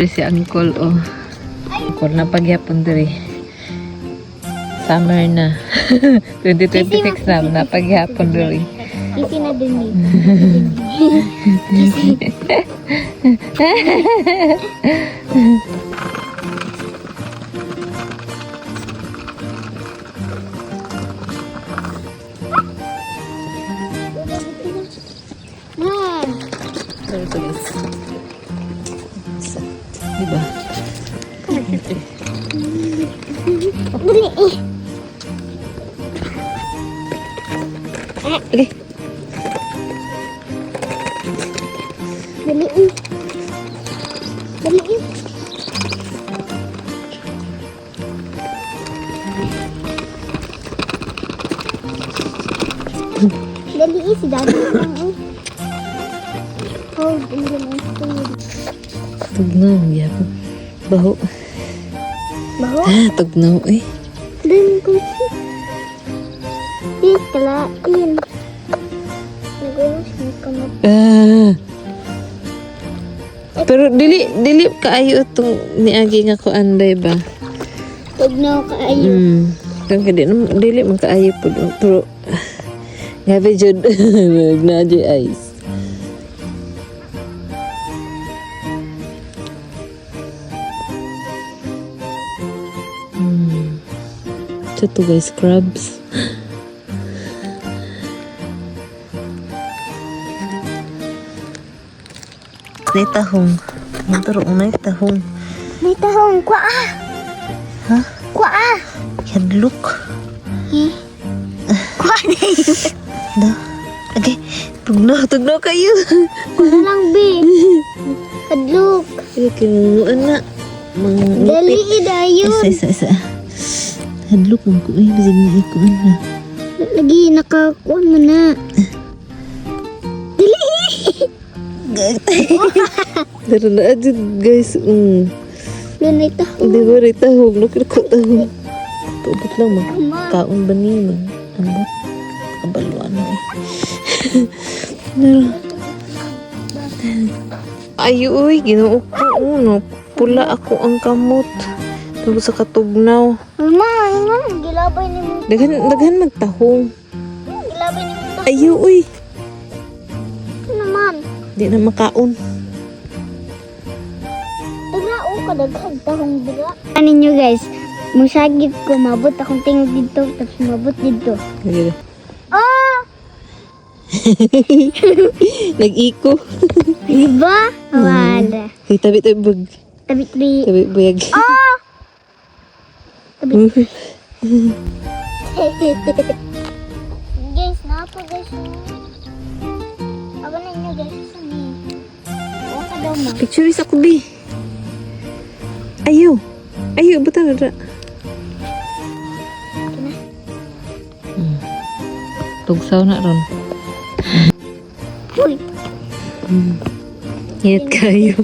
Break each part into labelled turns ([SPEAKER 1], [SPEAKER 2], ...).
[SPEAKER 1] Si Uncle, oh. Uncle na pagyapon diri. Summer na. 2026 na pagyapon diri.
[SPEAKER 2] Kisi na din eh.
[SPEAKER 1] Ito guys. Diba?
[SPEAKER 2] Dali eh.
[SPEAKER 1] Okay.
[SPEAKER 2] Dali eh. Dali eh. Dali eh si Daddy. Oh, dali lang ito.
[SPEAKER 1] Tugnaw, yapon. Baho.
[SPEAKER 2] Baho?
[SPEAKER 1] Tugnaw eh.
[SPEAKER 2] Dali ko siya. Kalain. Nagulong siya kamot.
[SPEAKER 1] Pero dili kaayo itong niagi nga ko anday ba?
[SPEAKER 2] Tugnaw kaayo.
[SPEAKER 1] Kaya dili man kaayo po. Pero gabi jud. Nagnaji ice. Ito guys, crabs. May tahong. Nagturo may tahong.
[SPEAKER 2] May tahong. Kwaa.
[SPEAKER 1] Ha?
[SPEAKER 2] Kwaa.
[SPEAKER 1] Hadlok.
[SPEAKER 2] Eh? Kwaa na yun.
[SPEAKER 1] Da. Okay. Tugnaw kayo.
[SPEAKER 2] Kwaa lang, babe. Hadlok.
[SPEAKER 1] Okay, kinunuan na.
[SPEAKER 2] Dali, dayon.
[SPEAKER 1] Isa. Hadlok mo ko. Bisig na ikuan na.
[SPEAKER 2] Lagi, nakakuan mo na. Dali.
[SPEAKER 1] Pero na adjud guys.
[SPEAKER 2] Lunay tahong.
[SPEAKER 1] Di ba rin tahong? Lukir ko tahong. Tugot lang magkaon ba niyo? Ambot. Kabaluan na eh. Ayo uy, ginoo ko. No. Pula ako ang kamot. Tapos sa katugnaw.
[SPEAKER 2] Mama, gilabay ni mo.
[SPEAKER 1] Daghan magtahong.
[SPEAKER 2] Gilabay ni mo.
[SPEAKER 1] Ayo uy.
[SPEAKER 2] Ano naman?
[SPEAKER 1] Di na makaon.
[SPEAKER 2] Dagrao ka, daghag tahong dagra. Ano nyo guys, musagip ko, mabot akong tingog dito, tapos mabot dito.
[SPEAKER 1] Gila.
[SPEAKER 2] Oh!
[SPEAKER 1] Nag-iko.
[SPEAKER 2] Diba? Wala.
[SPEAKER 1] Hey, tabi bug.
[SPEAKER 2] Tabi-tabi.
[SPEAKER 1] Tabi buyag.
[SPEAKER 2] Oh! Tabi. Guys, napa guys. Aba na nyo guys. Saan eh? Oo ka daw mo.
[SPEAKER 1] Picture sa kubi. Ayo. Buta na dra. Tugsaw na ron.
[SPEAKER 2] Uy!
[SPEAKER 1] Init kayo.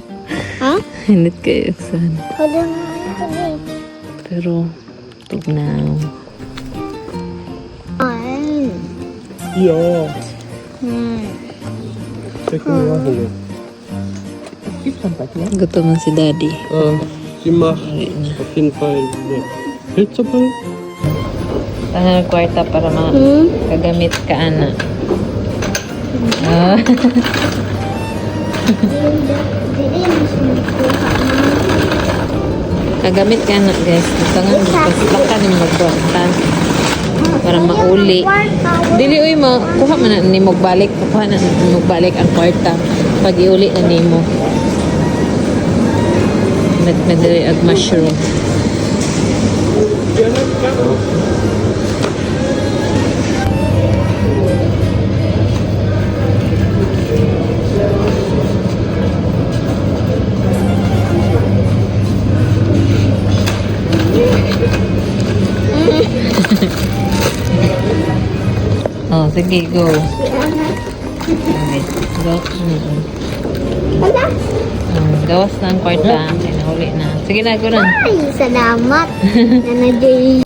[SPEAKER 2] Ha?
[SPEAKER 1] Init kayo. Saan?
[SPEAKER 2] Hala nga, ano ka guys?
[SPEAKER 1] Pero, tugnaw.
[SPEAKER 2] Ay.
[SPEAKER 3] Ja,
[SPEAKER 2] Hmm.
[SPEAKER 3] det kommer jag ihåg.
[SPEAKER 1] Gutom man si daddy.
[SPEAKER 3] Ja, sie macht auf jeden Fall eine Pilzsuppe.
[SPEAKER 1] Tangan kwarta para makagamit ka, ana. Kagamit ka na guys. Tangan kasi baka ni magkwarta. Para mauli. Dili uy mo, kuha man na ni magbalik. Kuha na magbalik ang kwarta. Pag iuli na nimo. Madali ag mushroom. Oh, sige, go. Okay, go.
[SPEAKER 2] Hala?
[SPEAKER 1] Gawas na ang kwarta. Ay, nahuli na. Sige na, go na.
[SPEAKER 2] Ay, salamat. Nanay